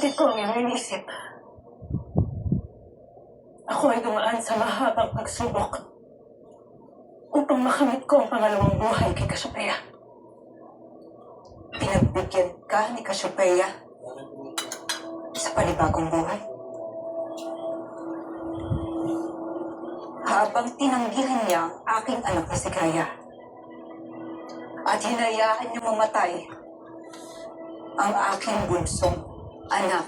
Kapatid ko ang iyong inisip. Ako ay dumaan sa mahabang pagsubok upang makamit ko ang pangalawang buhay kay Cassiopeia. Pinagbigyan ka ni Cassiopeia sa panibagong buhay. Habang tinanggihan niya ang aking anak na si Gaia at hinayaan niya mamatay ang aking bunsong anak.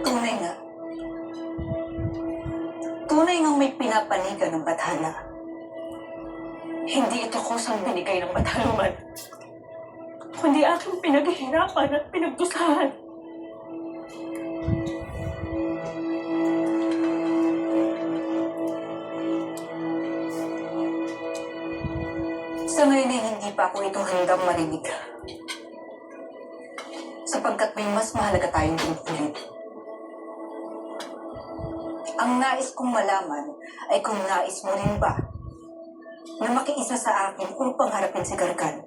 Tunay nga. Tunay ngang may pinapanigan ng bathala. Hindi ito kusang binigay ng mataluman, kundi aking pinaghihirapan at pinagdusahan. Sa ngayon ay hindi pa ako ito handang marinig. Sapagkat may mas mahalaga tayong tungkulin. Ang nais kong malaman ay kung nais mo rin ba na makiisa sa akin upang harapin si Gargan.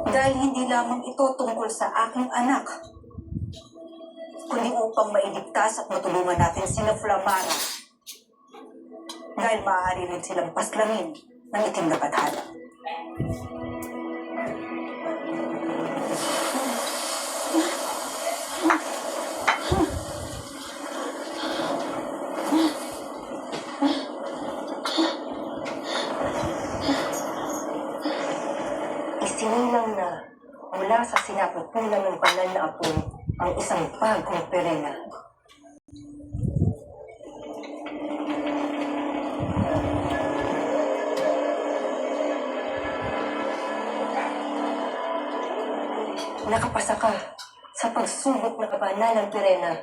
Dahil hindi lamang ito tungkol sa aking anak, kundi upang mailigtas at matulungan natin sila Flamara. Dahil maaari rin silang paslangin ng itim na bathala. Isinilang na mula sa sinapupunan ng banal na apoy ang isang bagong perena. Nakapasa ka sa pagsubok ng banal ng perena.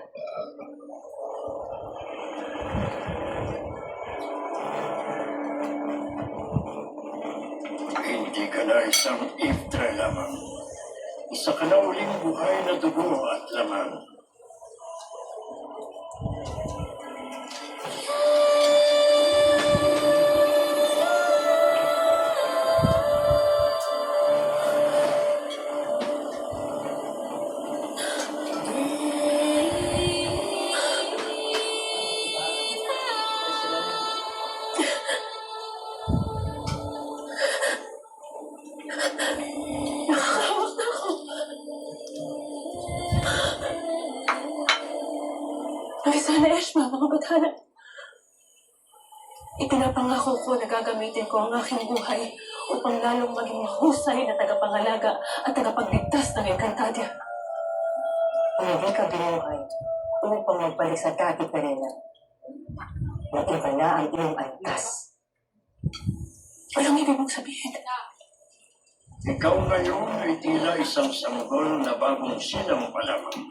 Hindi ka na isang Iftra lamang. Isa ka na uling buhay na dugo at laman. Sana Eshma, mga bathala. Ipinapangako ko na gagamitin ko ang aking buhay upang lalong maging mahusay na tagapangalaga at tagapagligtas ng Encantadia. Kung hindi ka binuhay upang magbalik sa dati perena, nang iba na ang iyong antas. Walang ibig mong sabihin. Ikaw ngayon ay tila isang sanggol na bagong sinang pa lamang.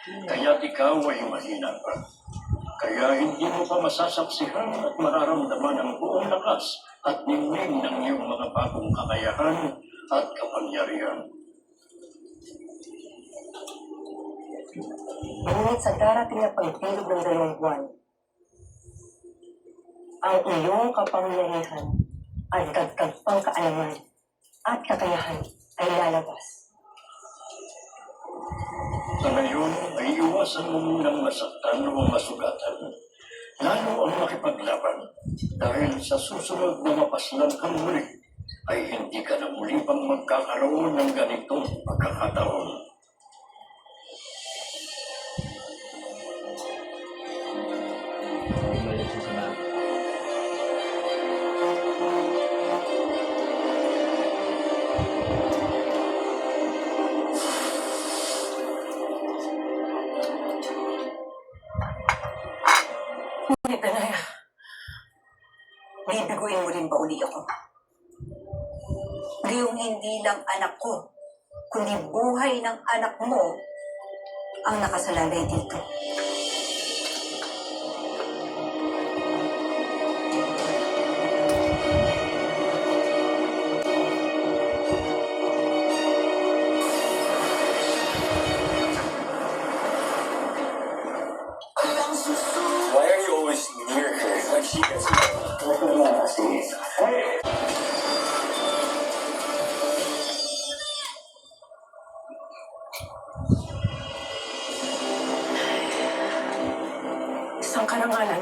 Kaya't ikaw ay mahina pa. Kaya hindi mo pa masasaksihan at mararamdaman ang buong lakas at ningning ng iyong mga bagong kakayahan at kapangyarihan. Ngunit sa darating na pagbilog ng 2 buwan, ang iyong kapangyarihan at dagdag pang kaalaman at kakayahan ay lalabas. Sa ngayon ay iwasan mo munang masaktan o masugatan. Lalo ang makipaglaban dahil sa susunod na mapaslan kang muli ay hindi ka na muli pang magkakaroon ng ganitong pagkakataon. Ngunit, Danaya, Bibiguin mo rin ba uli ako? Ngayong hindi lang anak ko, kundi buhay ng anak mo ang nakasalalay dito. Why are you always near her? Isang karangalan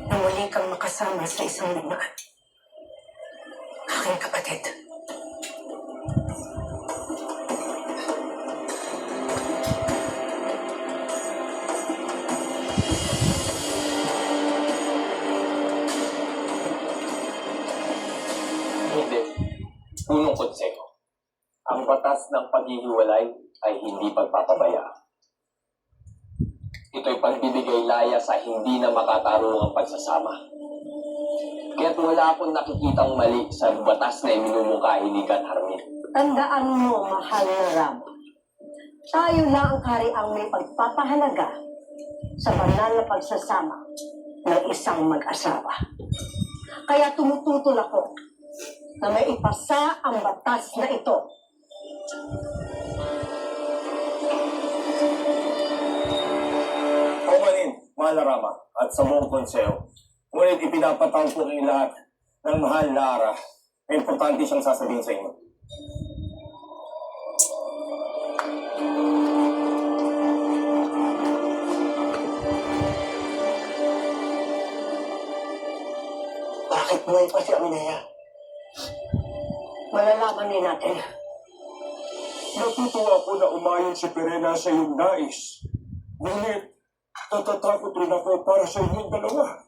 na muli kang makasama sa isang lugar. Aking kapatid. Hindi. Punong konseho. Ang batas ng paghihiwalay ay hindi pagpapabayaan. Ito'y pagbibigay laya sa hindi na makatarungang pagsasama. Kaya't wala akong nakikitang mali sa batas na iminumungkahi ni God Harmin. Tandaan mo, mahal na Ram, tayo lang ang kariang may pagpapahalaga sa banal na pagsasama ng isang mag-asawa. Kaya tumututol ako na may ipasa ang batas na ito. Paumanin, mahal na Rama, at sa buong konseho. Ngunit ipinapataw ko ng lahat ng mahal na Ara na importante siyang sasabihin sa inyo. Bakit buhay pa si Aminaya? Malalaman din natin. Natutuwa ako na umayon si Perena sa iyong nais. Ngunit, natatakot rin ako para sa inyong dalawa.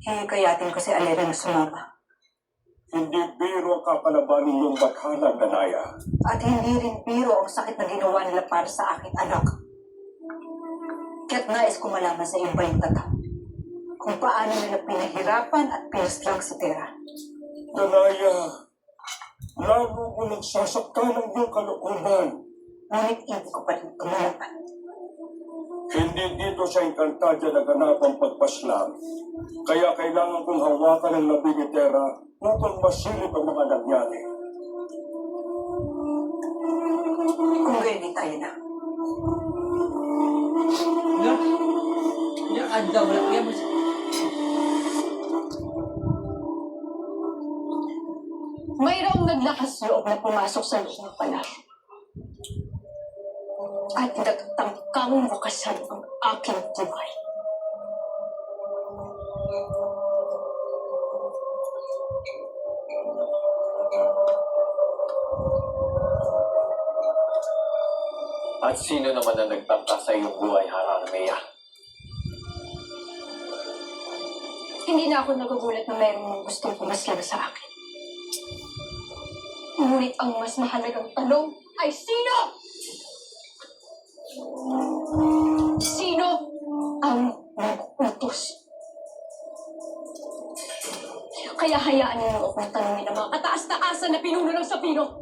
Hihikayatin ko si Alera na sumama. Hindi biro ang kapalaban ninyong maghanap, Danaya. At hindi rin biro ang sakit na ginawa nila para sa aking anak. Kaya't nais ko malaman sa iba yung tata. Kung paano nila pinahirapan at pinaslang si Tera. Danaya, lalo mo nagsasakta ng iyong kalooban. Ngunit hindi ko pa rin tumalaban. Hindi dito sa Encantadia naganap ang pagpaslang. Kaya kailangan kong hawakan ng labi ni Tera upang masilip ang mga nangyari. Kung gayon di tayo na. Mayroong naglakas loob na pumasok sa loob ng palasyo. At nagtangkang bukasan ang aking buhay. At sino naman ang nagtangka sa iyong buhay, Hararmea? Hindi na ako nagugulat na mayroong gustong pumaslang sa akin. Ngunit ang mas mahalagang tanong ay sino? Sino ang nag-utos? Kaya hayaan niyo akong tanongin ang mga kataas-taasan na pinuno ng Sapino.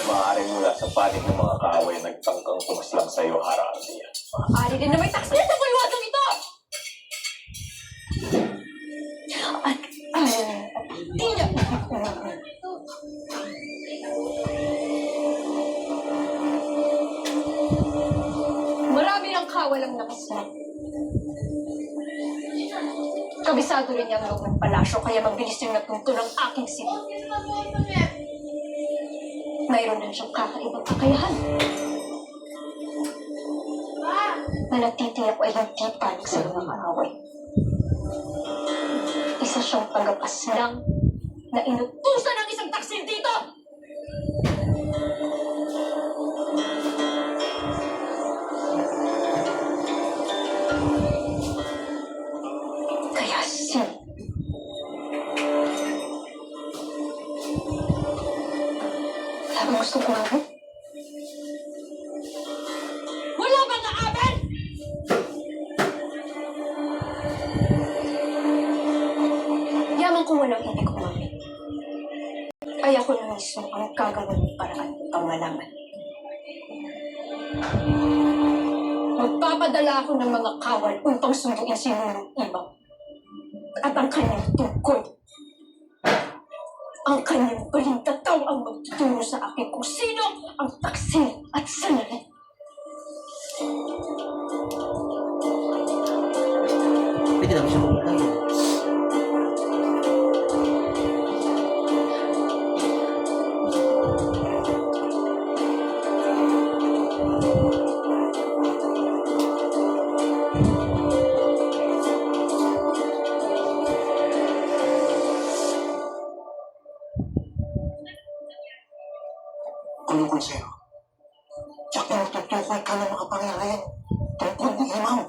Maaaring mula sa panig ng mga kaaway nagtangkang pumaslang sa iyo, Hararmea. Maaari din na may taksi sa bulwadong ito! At tila marami ng kawalang nakasama. Kabisado rin niya ang loob ng palasyo, kaya mabilis niyang natunto ng aking sila. Mayroon din siyang kakaibang kakayahan. Na natitiyak ay hindi panig sa mga kaaway. Isa siyang tagapaslang na inutusan ng isang taksil dito! taksin. Wala bang gustong umabot? Wala bang naamin? Yaman kung walang hindi ko umamin. Ay ako na mismo ang gagawa ng paraan upang malaman. Magpapadala ako ng mga kawal upang sunduin si Nunong Ibaw at ang kanyang tungkol. Ang kanyang balintataw ang magtuturo sa akin kung sino ang taksil at sanay. Pwede namin siya pumunta. Kulong konseho. Tiyak na magtutukoy ka ng makapangyarihan tungkol ni Imaw.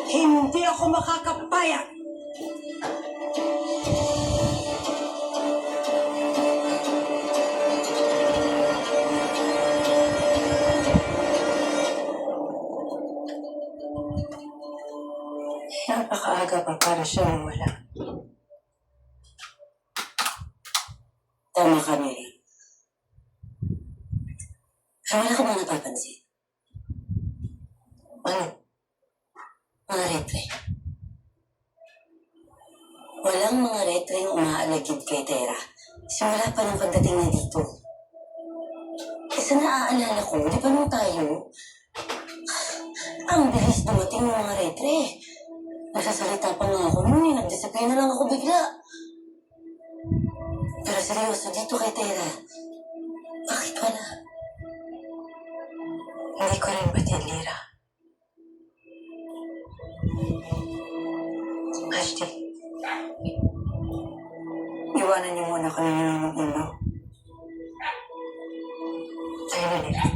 Hindi ako makakapayag. Napakaaga pa para siya wala. Tama ka, Mary. Pero wala ka bang napapansin? Ano? Mga retre. Walang mga retreng umaalagid kay Tera. Simula pa ng pagdating na dito. Isa naaalala ko, di ba nung tayo? Ang bilis dumating ng mga retre. Nagsasalita pa nga ako noon eh. Nag-disappear na lang ako bigla. Pero seryoso, dito kay Tera. Bakit wala? Hindi ko rin batin, Lira. Ashti, iwanan niyo muna kami ng Imaw. Tayo na, Lira.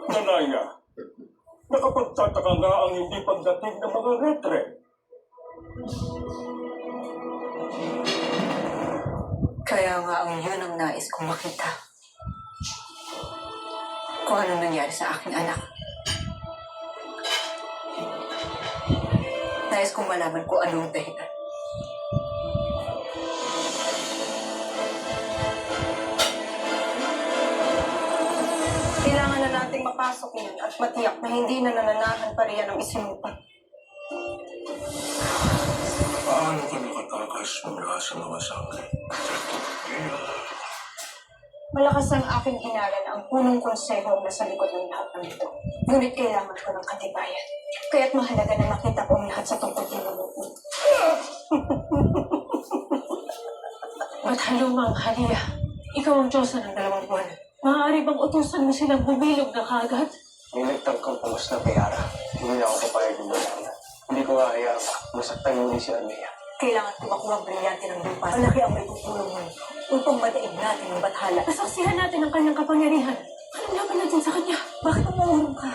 Danaya, nakapagtataka nga ang hindi pagdating ng mga retre. Kaya nga ang yun ang nais kong makita. Kung ano nangyari sa aking anak. Nais kong malaman kung anong dahilan. Kailangan na nating mapasok yun at matiyak na hindi na nananahan pa riyan ang isinupa. Paano ka nakatakas mula sa mga sakit? Malakas ang aking hinala na ang punong konseho ang nasa likod ng lahat ng ito. Ngunit kailangan ko ng katibayan. Kaya't mahalaga na makita ko ang lahat sa tungkol kay Mamuti. Ba't halumang Halia? Ikaw ang Diyosa ng 2 buwan. Maaari bang utusan mo silang bumilog na kagad? May nagtangkang pangos na kayara. Hindi na ako papayag ng Bathala. Hindi ko hahayaan masaktan muli si Armea. Kailangan ko makuha ang brilyante ng lupa. Malaki ang may tutulong mo upang madaig natin ang Bathala. Nasaksihan natin ang kanyang kapangyarihan. Anong laban natin sa kanya? Bakit ang maurong ka?